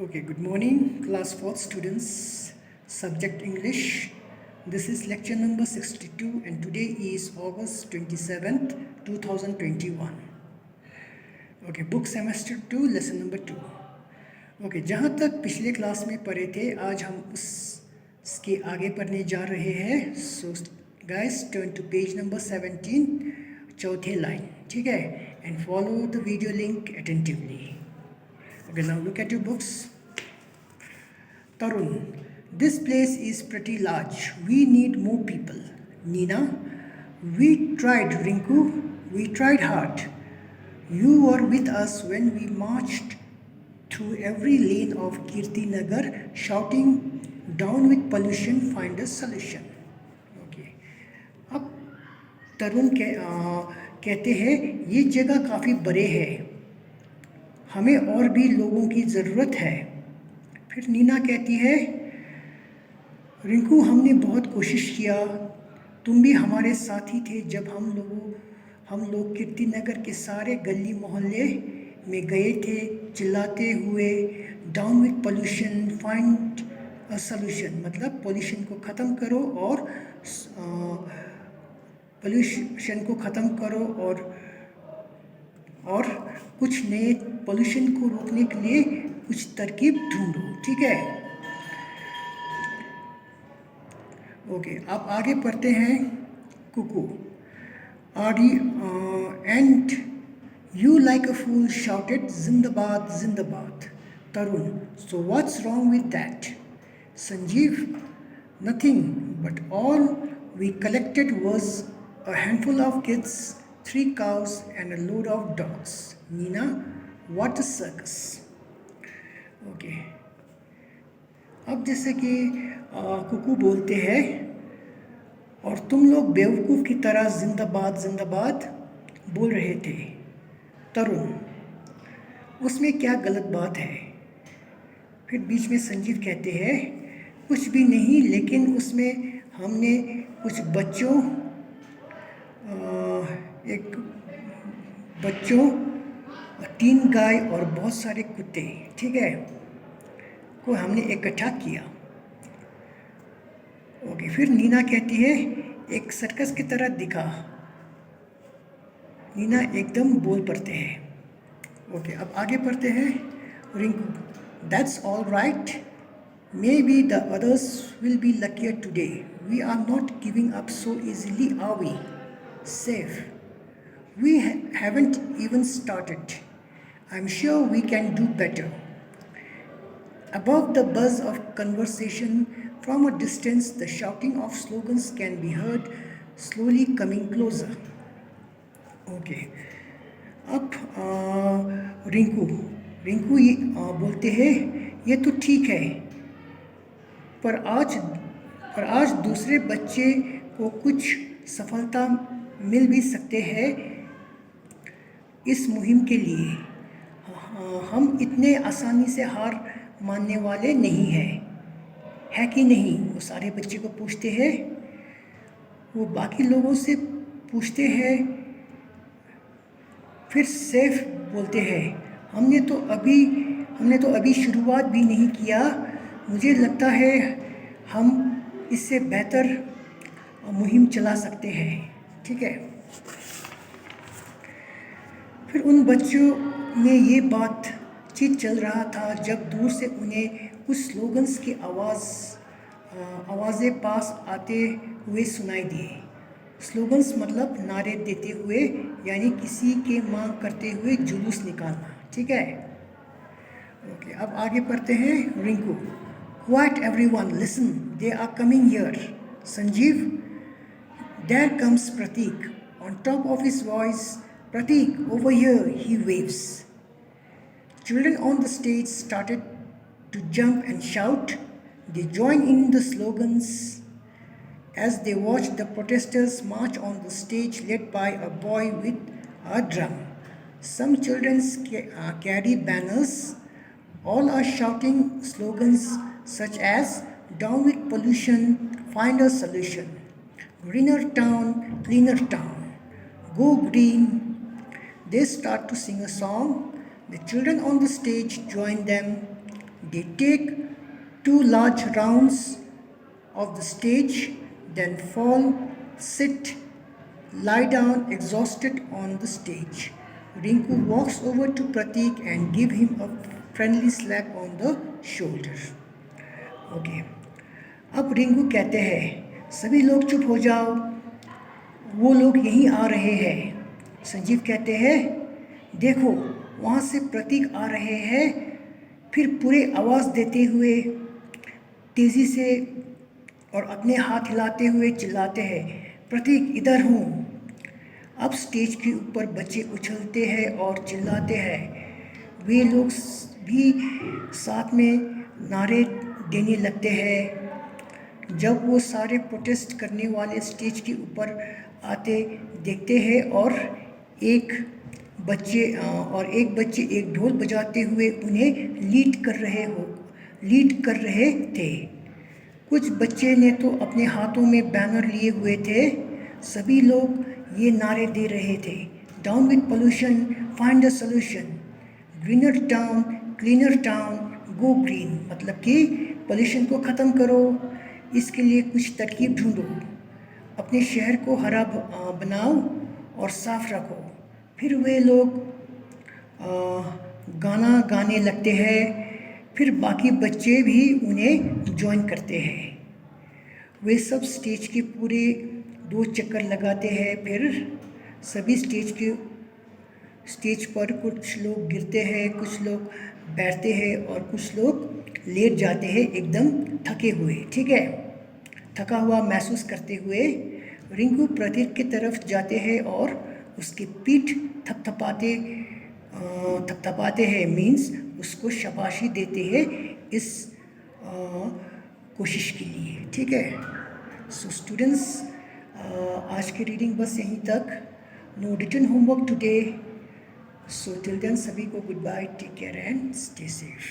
Okay, good morning, class 4th students, subject English. This is lecture number 62 and today is August 27th, 2021. Okay, book semester 2, lesson number 2. Okay, जहाँ तक पिछले class में पढ़े थे आज हम उसके आगे पढ़ने जा रहे हैं. So guys, turn to page number 17, चौथे लाइन, ठीक है, and follow the video link attentively. Okay, now look at your books. Tarun, this place is pretty large. We need more people. Nina, we tried. Rinku, we tried hard. You were with us when we marched through every lane of Kirti Nagar shouting, down with pollution, find a solution. Okay. अब तरुण कहते हैं ये जगह काफ़ी बड़े है, हमें और भी लोगों की ज़रूरत है. फिर नीना कहती है, रिंकू हमने बहुत कोशिश किया, तुम भी हमारे साथ ही थे जब हम लोग कीर्ति नगर के सारे गली मोहल्ले में गए थे चिल्लाते हुए, down with pollution find a solution. मतलब पोल्यूशन को ख़त्म करो और कुछ नए पोल्यूशन को रोकने के लिए कुछ तरकीब ढूंढो. ठीक है. ओके, आप आगे पढ़ते हैं. Kuku, and you like a fool shouted जिंदाबाद जिंदाबाद. Tarun, so what's wrong with that. Sanjeev, nothing but all we collected was a handful of kids, 3 cows and a load of dogs. Nina, what a circus. Okay. अब जैसे कि कुकू बोलते हैं, और तुम लोग बेवकूफ़ की तरह जिंदाबाद जिंदाबाद बोल रहे थे. तरुण, उसमें क्या गलत बात है. फिर बीच में संजीव कहते हैं, कुछ भी नहीं, लेकिन उसमें हमने कुछ बच्चों 3 गाय और बहुत सारे कुत्ते, ठीक है, को हमने इकट्ठा किया. ओके. फिर नीना कहती है, एक सर्कस की तरह दिखा. नीना एकदम बोल पड़ते हैं. ओके, अब आगे पढ़ते हैं. Rinku, that's all right. Maybe the others will be luckier today. We are not giving up so easily, are we? Safe. We haven't even started. I'm sure we can do better. Above the buzz of conversation from a distance, the shouting of slogans can be heard slowly coming closer. Okay. अब रिंकू ये बोलते हैं, ये तो ठीक है, पर आज दूसरे बच्चे को कुछ सफलता मिल भी सकते हैं इस मुहिम के लिए. हम इतने आसानी से हार मानने वाले नहीं हैं, है कि नहीं. वो सारे बच्चे को पूछते हैं, वो बाकी लोगों से पूछते हैं. फिर सैफ बोलते हैं, हमने तो अभी शुरुआत भी नहीं किया. मुझे लगता है हम इससे बेहतर मुहिम चला सकते हैं. ठीक है. फिर उन बच्चों में ये बातचीत चल रहा था जब दूर से उन्हें कुछ स्लोगन्स की आवाज़ें पास आते हुए सुनाई दिए. स्लोगन्स मतलब नारे देते हुए, यानी किसी के मांग करते हुए जुलूस निकालना. ठीक है. ओके, अब आगे पढ़ते हैं. Rinku, quiet everyone, listen, they are coming here. Sanjeev, there comes Pratik. On top of his voice, Pratik, over here, he waves. Children on the stage started to jump and shout. They joined in the slogans as they watched the protesters march on the stage led by a boy with a drum. Some children carry banners. All are shouting slogans such as, down with pollution, find a solution. Greener town, cleaner town. Go green. They start to sing a song. The children on the stage join them. They take 2 large rounds of the stage, then fall, sit, lie down exhausted on the stage. Rinku walks over to Pratik and give him a friendly slap on the shoulder. Okay अब रिंकू कहते हैं सभी लोग चुप हो जाओ, वो लोग यहीं आ रहे हैं। संजीव कहते हैं देखो वहाँ से प्रतीक आ रहे हैं। फिर पूरे आवाज़ देते हुए तेज़ी से और अपने हाथ हिलाते हुए चिल्लाते हैं प्रतीक इधर हूँ। अब स्टेज के ऊपर बच्चे उछलते हैं और चिल्लाते हैं। वे लोग भी साथ में नारे देने लगते हैं। जब वो सारे प्रोटेस्ट करने वाले स्टेज के ऊपर आते देखते हैं और एक बच्चे एक ढोल बजाते हुए उन्हें लीड कर रहे थे। कुछ बच्चे ने तो अपने हाथों में बैनर लिए हुए थे। सभी लोग ये नारे दे रहे थे down with pollution, find the solution, greener town, cleaner town, go green. मतलब कि पोल्यूशन को ख़त्म करो, इसके लिए कुछ तरकीब ढूंढो, अपने शहर को हरा बनाओ और साफ रखो। फिर वे लोग गाना गाने लगते हैं। फिर बाकी बच्चे भी उन्हें ज्वाइन करते हैं। वे सब स्टेज के पूरे 2 चक्कर लगाते हैं। फिर सभी स्टेज पर कुछ लोग गिरते हैं, कुछ लोग बैठते हैं और कुछ लोग लेट जाते हैं एकदम थके हुए। ठीक है, थका हुआ महसूस करते हुए रिंकू प्रतीक की तरफ जाते हैं और उसकी पीठ थपथपाते हैं, मीन्स उसको शाबाशी देते हैं इस कोशिश के लिए। ठीक है, सो स्टूडेंट्स आज की रीडिंग बस यहीं तक। No written homework today. So till then सभी को goodbye, take care and stay safe.